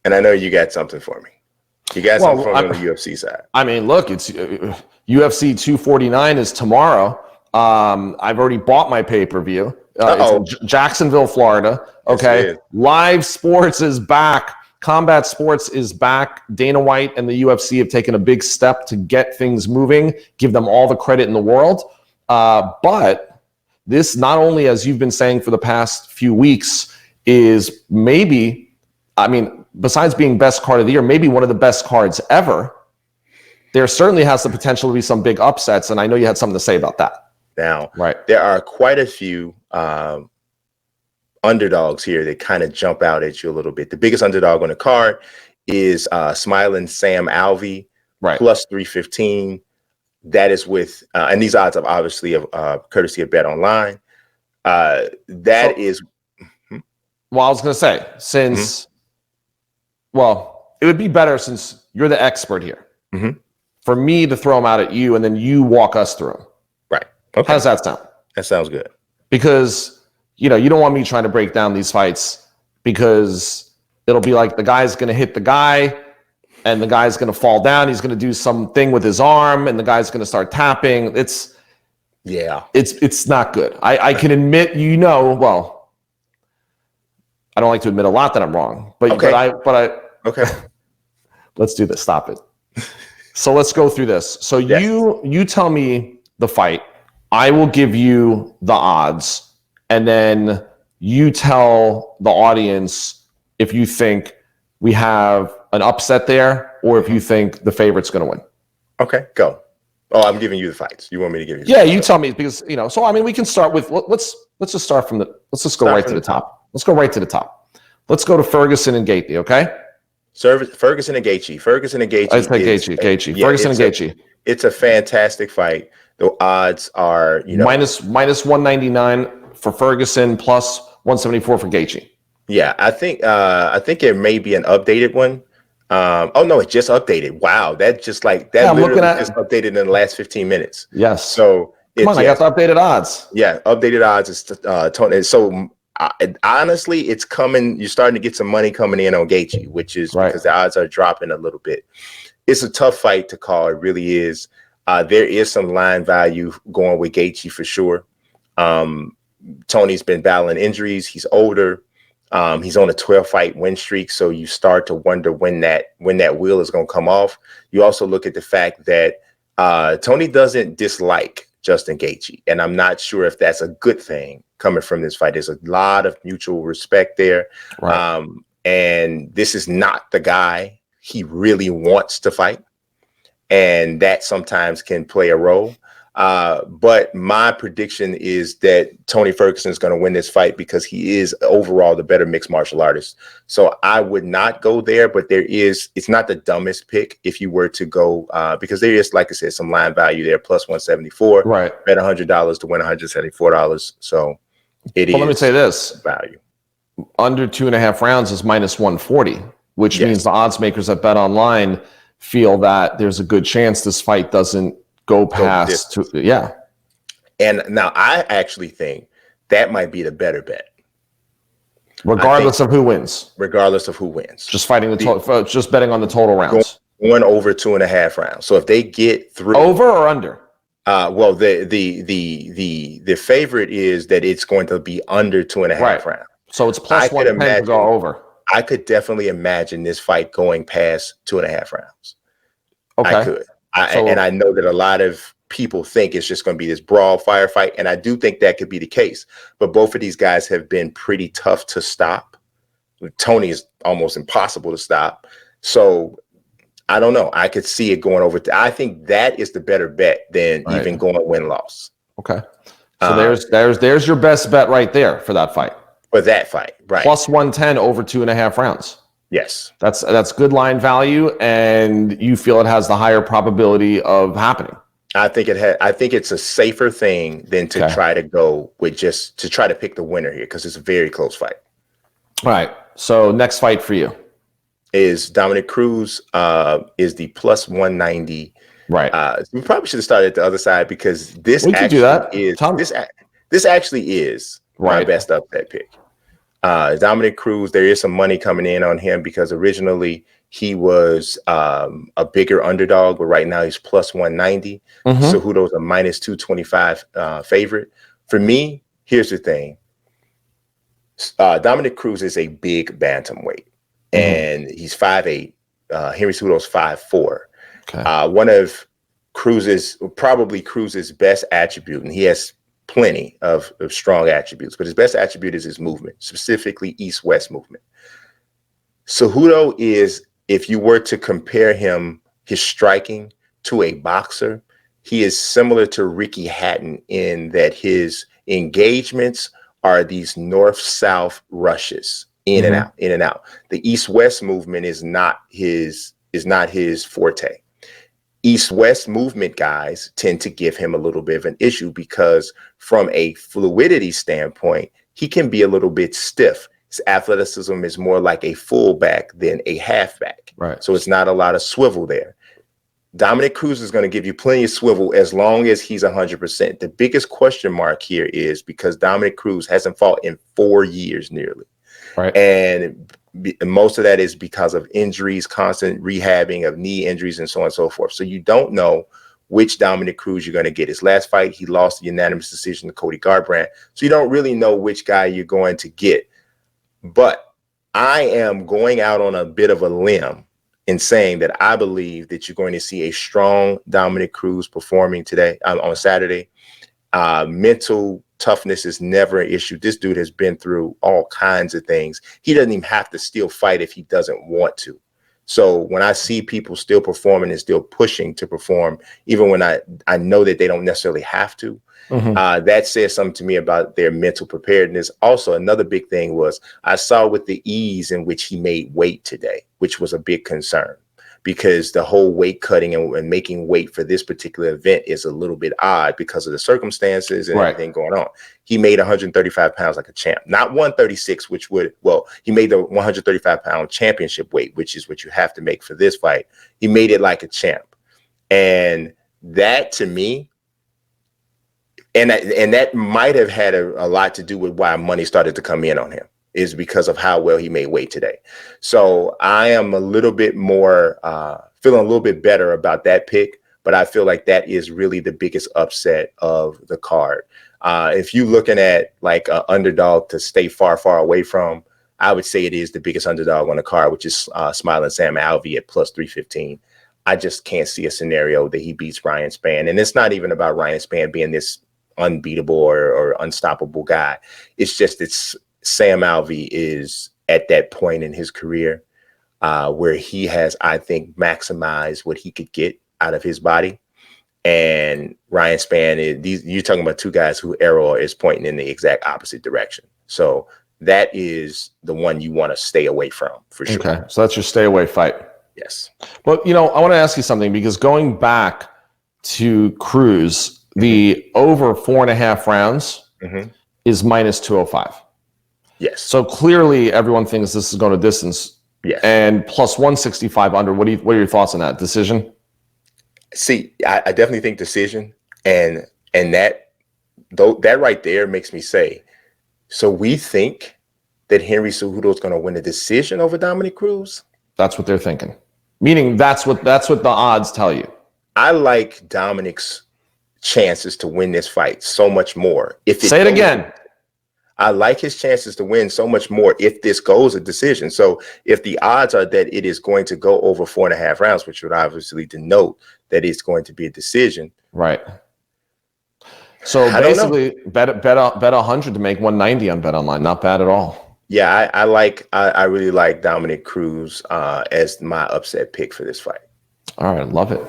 And I know you got something for me. You got something for me on the UFC side. I mean, look, it's UFC 249 is tomorrow. I've already bought my pay-per-view. It's in Jacksonville, Florida. Okay. Yes, Live sports is back. Combat sports is back. Dana White and the UFC have taken a big step to get things moving, give them all the credit in the world. But this, not only, as you've been saying for the past few weeks, is maybe, I mean, besides being best card of the year, maybe one of the best cards ever. There certainly has the potential to be some big upsets, and I know you had something to say about that. Now, there are quite a few underdogs here that kind of jump out at you a little bit. The biggest underdog on the card is Smiling Sam Alvey, plus 315. That is with, and these odds are obviously courtesy of Bet Online. Well, I was going to say, since, well, it would be better since you're the expert here, for me to throw them out at you and then you walk us through them. Right. Okay. How does that sound? That sounds good. Because, you know, you don't want me trying to break down these fights because it'll be like the guy's going to hit the guy and the guy's going to fall down. He's going to do something with his arm and the guy's going to start tapping. It's not good. I can admit, well, I don't like to admit a lot that I'm wrong, but okay. Let's do this. Stop it. So let's go through this. So you tell me the fight. I will give you the odds, and then you tell the audience if you think we have an upset there or if you think the favorite's going to win. Okay, go. Oh, I'm giving you the fights. You want me to give you? Yeah, you tell me because so I mean we can start with let's just start from let's just go right to the top. Let's go right to the top. Let's go to Ferguson and Gaethje, okay? Ferguson and Gaethje. I said Gaethje. Yeah, Ferguson and Gaethje. It's a fantastic fight. The odds are, minus 199 for Ferguson, plus 174 for Gaethje. Yeah, I think it may be an updated one. Oh no, it just updated. Wow, that just like that. Yeah, literally just updated in the last 15 minutes. Yes. So come on, I got the updated odds. Yeah, updated odds is Tony. So honestly, it's coming. You're starting to get some money coming in on Gaethje, which is because the odds are dropping a little bit. It's a tough fight to call. It really is. There is some line value going with Gaethje for sure. Tony's been battling injuries. He's older. He's on a 12-fight win streak, so you start to wonder when that wheel is going to come off. You also look at the fact that Tony doesn't dislike Justin Gaethje, and I'm not sure if that's a good thing coming from this fight. There's a lot of mutual respect there, and this is not the guy he really wants to fight, and that sometimes can play a role. But my prediction is that Tony Ferguson is going to win this fight because he is overall the better mixed martial artist. So I would not go there, but it's not the dumbest pick if you were to go, because there is, like I said, some line value there, plus 174, bet $100 to win $174. So it is. Let me say this value. Under 2.5 rounds is minus 140, which means the odds makers at Bet Online feel that there's a good chance this fight doesn't go past And now I actually think that might be the better bet, regardless of who wins. Just fighting the just betting on the total rounds, going over 2.5 rounds. So if they get through, over or under. Well, the favorite is that it's going to be under 2.5 rounds. So it's plus 110 to go over. I could definitely imagine this fight going past 2.5 rounds. Okay. I could. And I know that a lot of people think it's just going to be this brawl firefight, and I do think that could be the case. But both of these guys have been pretty tough to stop. Tony is almost impossible to stop. So I don't know. I could see it going over. I think that is the better bet than even going win-loss. Okay. So there's your best bet right there for that fight. For that fight, right? Plus 110 over 2.5 rounds. Yes, that's good line value, and you feel it has the higher probability of happening. I think it's a safer thing than to try to go with just to try to pick the winner here because it's a very close fight. All right. So next fight for you is Dominic Cruz. Is the plus 190. Right. We probably should have started at the other side because this actually is my best upset pick. Dominic Cruz, there is some money coming in on him because originally he was a bigger underdog, but right now he's plus 190. Cejudo's a minus 225 favorite. For me, here's the thing. Dominic Cruz is a big bantamweight, and he's 5'8". Henry Cejudo's 5'4". Okay. One of Cruz's best attribute, and he has plenty of strong attributes, but his best attribute is his movement, specifically east-west movement. Cejudo is, if you were to compare his striking to a boxer, he is similar to Ricky Hatton in that his engagements are these north-south rushes, in and out, in and out. The east-west movement is not his forte. East-west movement guys tend to give him a little bit of an issue because from a fluidity standpoint, he can be a little bit stiff. His athleticism is more like a fullback than a halfback. Right. So it's not a lot of swivel there. Dominic Cruz is going to give you plenty of swivel as long as he's 100%. The biggest question mark here is because Dominic Cruz hasn't fought in 4 years nearly. Right. And most of that is because of injuries, constant rehabbing of knee injuries, and so on and so forth. So you don't know which Dominic Cruz you're going to get. His last fight, he lost the unanimous decision to Cody Garbrandt. So you don't really know which guy you're going to get. But I am going out on a bit of a limb in saying that I believe that you're going to see a strong Dominic Cruz performing today on Saturday. Mental toughness is never an issue. This dude has been through all kinds of things. He doesn't even have to still fight if he doesn't want to. So when I see people still performing and still pushing to perform, even when I know that they don't necessarily have to, that says something to me about their mental preparedness. Also, another big thing was I saw with the ease in which he made weight today, which was a big concern, because the whole weight cutting and making weight for this particular event is a little bit odd because of the circumstances and everything going on. He made 135 pounds like a champ, not 136, he made the 135-pound championship weight, which is what you have to make for this fight. He made it like a champ. And that to me, and that might have had a lot to do with why money started to come in on him, is because of how well he made weight today. So I am a little bit more feeling a little bit better about that pick, but I feel like that is really the biggest upset of the card. If you're looking at like an underdog to stay far, far away from, I would say it is the biggest underdog on the card, which is Smiling Sam Alvey at plus 315. I just can't see a scenario that he beats Ryan Spann. And it's not even about Ryan Spann being this unbeatable or unstoppable guy. It's just Sam Alvey is at that point in his career where he has, I think, maximized what he could get out of his body. And Ryan Spann, you're talking about two guys who arrow is pointing in the exact opposite direction. So that is the one you want to stay away from for sure. Okay, so that's your stay away fight. Yes. But, I want to ask you something, because going back to Cruz, the over 4.5 rounds is minus 205. Yes. So clearly everyone thinks this is going to distance. Yes. And plus 165 under. What are your thoughts on that decision? See, I definitely think decision, and that right there makes me say, so we think that Henry Cejudo is going to win a decision over Dominic Cruz? That's what they're thinking. Meaning that's what the odds tell you. I like Dominic's chances to win this fight so much more. Say it again. I like his chances to win so much more if this goes a decision. So if the odds are that it is going to go over 4.5 rounds, which would obviously denote that it's going to be a decision. Right. So basically bet 100 to make 190 on BetOnline. Not bad at all. Yeah, I really like Dominic Cruz as my upset pick for this fight. All right, love it.